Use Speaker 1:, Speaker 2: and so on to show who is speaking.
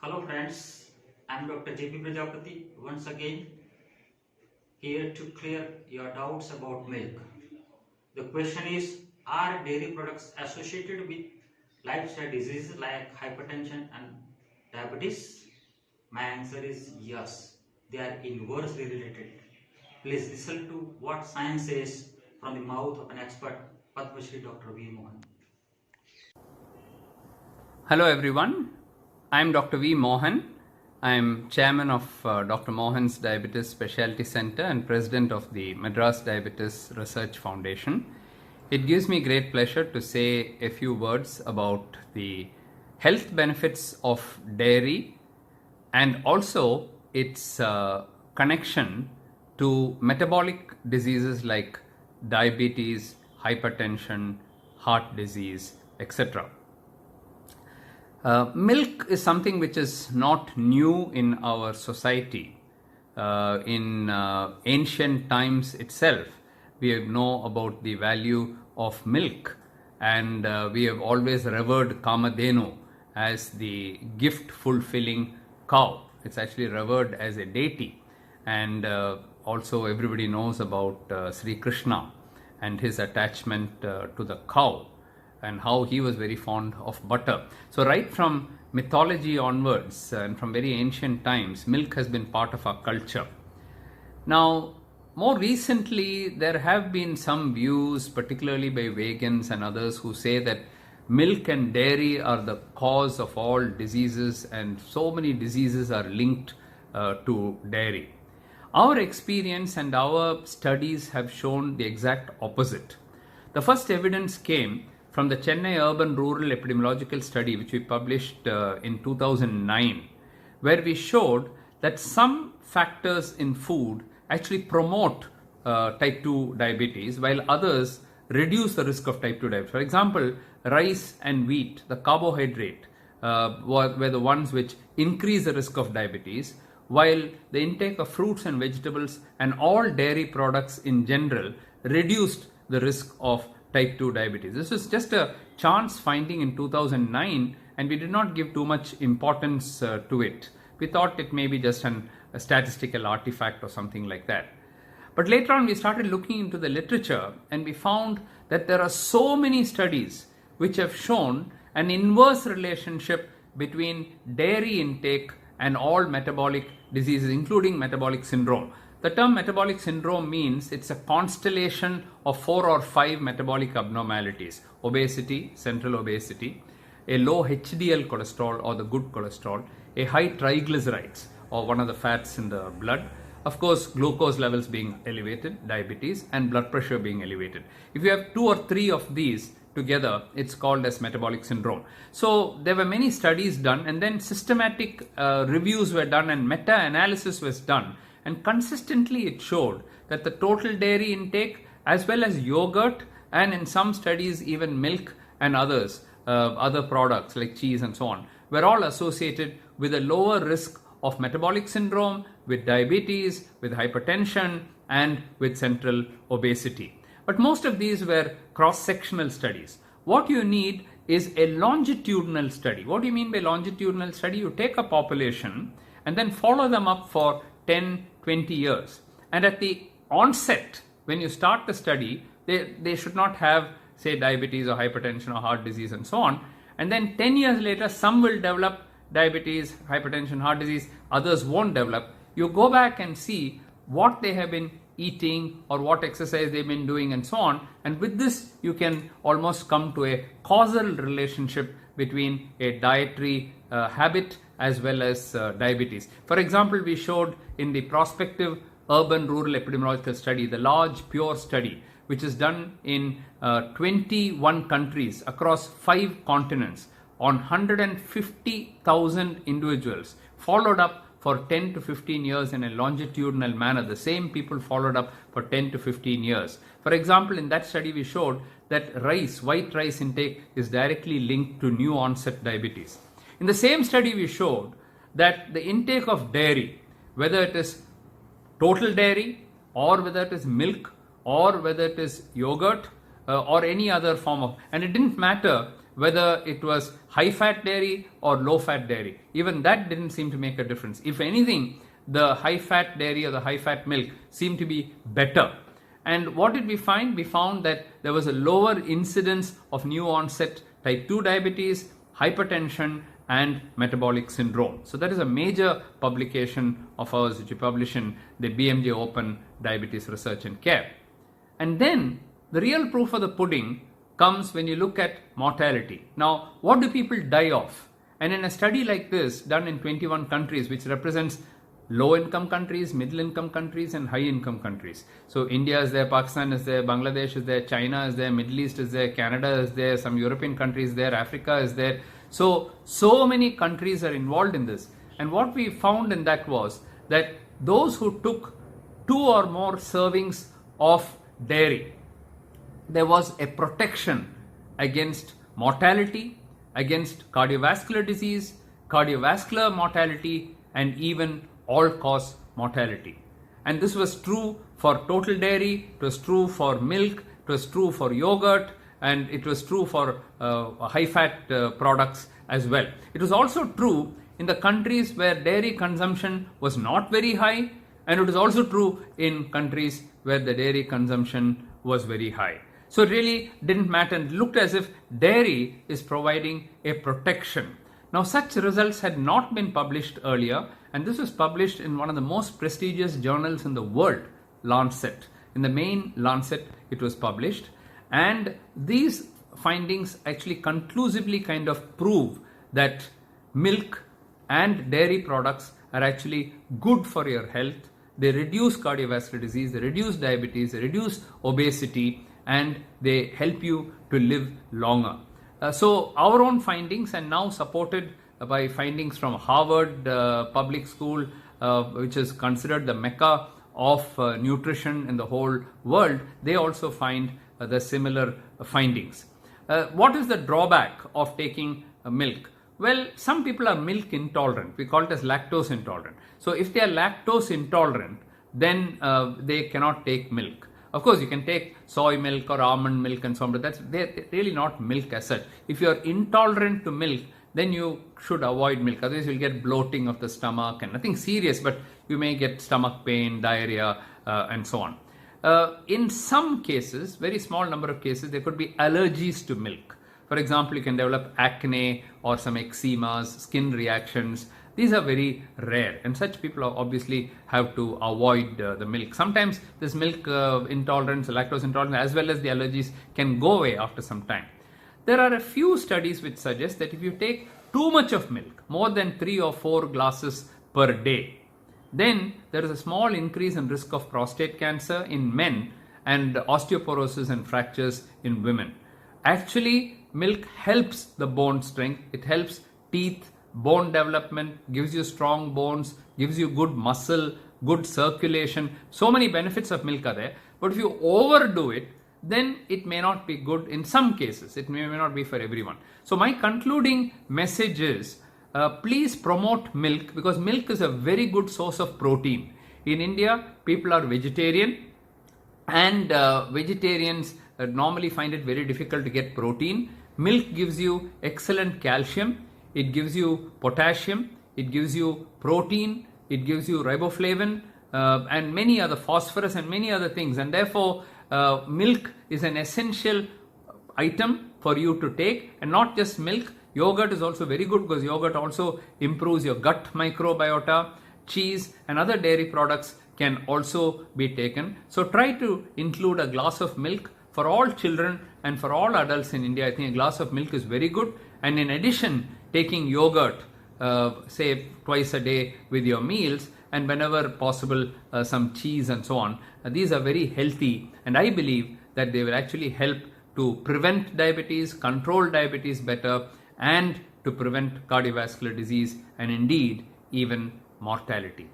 Speaker 1: Hello friends, I am Dr. JP Prajapati once again here to clear your doubts about milk. The question is, are dairy products associated with lifestyle diseases like hypertension and diabetes? My answer is yes, they are inversely related. Please listen to what science says from the mouth of an expert, Padma Shri Dr. V Mohan.
Speaker 2: Hello everyone, I am Dr. V Mohan. I am chairman of Dr. Mohan's Diabetes Specialty Center and president of the Madras Diabetes Research Foundation. It gives me great pleasure to say a few words about the health benefits of dairy and also its connection to metabolic diseases like diabetes, hypertension, heart disease, etc. Milk is something which is not new in our society. In ancient times itself, we know about the value of milk, and we have always revered Kamadhenu as the gift-fulfilling cow. It's actually revered as a deity, and also everybody knows about Sri Krishna and his attachment to the cow, and how he was very fond of butter. So right from mythology onwards and from very ancient times, milk has been part of our culture. Now, more recently, there have been some views, particularly by vegans and others, who say that milk and dairy are the cause of all diseases, and so many diseases are linked to dairy. Our experience and our studies have shown the exact opposite. The first evidence came from the Chennai Urban Rural Epidemiological Study, which we published in 2009, where we showed that some factors in food actually promote type 2 diabetes, while others reduce the risk of type 2 diabetes. For example, rice and wheat, the carbohydrate, were the ones which increase the risk of diabetes, while the intake of fruits and vegetables and all dairy products in general reduced the risk of type 2 diabetes. This was just a chance finding in 2009, and we did not give too much importance to it. We thought it may be just a statistical artifact or something like that. But later on we started looking into the literature, and we found that there are so many studies which have shown an inverse relationship between dairy intake and all metabolic diseases, including metabolic syndrome. The term metabolic syndrome means it's a constellation of 4 or 5 metabolic abnormalities: obesity, central obesity, a low HDL cholesterol or the good cholesterol, a high triglycerides or one of the fats in the blood, of course glucose levels being elevated, diabetes, and blood pressure being elevated. If you have 2 or 3 of these together, it's called as metabolic syndrome. So there were many studies done, and then systematic reviews were done and meta-analysis was done. And consistently it showed that the total dairy intake, as well as yogurt, and in some studies even milk and others, other products like cheese and so on, were all associated with a lower risk of metabolic syndrome, with diabetes, with hypertension, and with central obesity. But most of these were cross-sectional studies. What you need is a longitudinal study. What do you mean by longitudinal study? You take a population and then follow them up for 10, 20 years. And at the onset, when you start the study, they should not have, say, diabetes or hypertension or heart disease and so on. And then 10 years later, some will develop diabetes, hypertension, heart disease, others won't develop. You go back and see what they have been eating or what exercise they've been doing and so on. And with this, you can almost come to a causal relationship between a dietary habit as well as diabetes. For example, we showed in the prospective urban rural epidemiological study, the large pure study, which is done in 21 countries across 5 continents on 150,000 individuals, followed up for 10 to 15 years in a longitudinal manner. The same people followed up for 10 to 15 years. For example, in that study we showed that rice, white rice intake is directly linked to new onset diabetes. In the same study we showed that the intake of dairy, whether it is total dairy or whether it is milk or whether it is yogurt or any other form of, and it didn't matter whether it was high fat dairy or low fat dairy. Even that didn't seem to make a difference. If anything, the high fat dairy or the high fat milk seemed to be better. And what did we find? We found that there was a lower incidence of new onset type 2 diabetes, hypertension, and metabolic syndrome. So that is a major publication of ours which we publish in the BMJ Open Diabetes Research and Care. And then the real proof of the pudding comes when you look at mortality. Now, what do people die of? And in a study like this done in 21 countries, which represents low income countries, middle income countries, and high income countries. So India is there, Pakistan is there, Bangladesh is there, China is there, Middle East is there, Canada is there, some European countries there, Africa is there. So many countries are involved in this. And what we found in that was that those who took 2 or more servings of dairy, there was a protection against mortality, against cardiovascular disease, cardiovascular mortality, and even all-cause mortality. And this was true for total dairy, it was true for milk, it was true for yogurt, and it was true for high-fat products as well. It was also true in the countries where dairy consumption was not very high, and it was also true in countries where the dairy consumption was very high. So it really didn't matter. It looked as if dairy is providing a protection. Now, such results had not been published earlier, and this was published in one of the most prestigious journals in the world, Lancet. In the main Lancet, it was published, and these findings actually conclusively kind of prove that milk and dairy products are actually good for your health. They reduce cardiovascular disease, they reduce diabetes, they reduce obesity, and they help you to live longer. So our own findings, and now supported by findings from Harvard Public School, which is considered the mecca of nutrition in the whole world, they also find the similar findings. What is the drawback of taking milk? Well, some people are milk intolerant. We call it as lactose intolerant. So if they are lactose intolerant, then they cannot take milk. Of course, you can take soy milk or almond milk and so on, but they're really not milk as such. If you're intolerant to milk, then you should avoid milk. Otherwise, you'll get bloating of the stomach and nothing serious, but you may get stomach pain, diarrhea, and so on. In some cases, very small number of cases, there could be allergies to milk. For example, you can develop acne or some eczemas, skin reactions. These are very rare, and such people obviously have to avoid the milk. Sometimes this milk intolerance, lactose intolerance, as well as the allergies can go away after some time. There are a few studies which suggest that if you take too much of milk, more than 3 or 4 glasses per day, then there is a small increase in risk of prostate cancer in men and osteoporosis and fractures in women. Actually, milk helps the bone strength, it helps teeth, bone development, gives you strong bones, gives you good muscle, good circulation. So many benefits of milk are there. But if you overdo it, then it may not be good in some cases. It may not be for everyone. So my concluding message is, please promote milk, because milk is a very good source of protein. In India, people are vegetarian, and vegetarians normally find it very difficult to get protein. Milk gives you excellent calcium, it gives you potassium, it gives you protein, it gives you riboflavin, and many other, phosphorus and many other things, and therefore milk is an essential item for you to take. And not just milk, yogurt is also very good, because yogurt also improves your gut microbiota. Cheese and other dairy products can also be taken. So try to include a glass of milk for all children and for all adults in India. I think a glass of milk is very good. And in addition, taking yogurt, say twice a day with your meals, and whenever possible, some cheese and so on. These are very healthy, and I believe that they will actually help to prevent diabetes, control diabetes better, and to prevent cardiovascular disease, and indeed even mortality.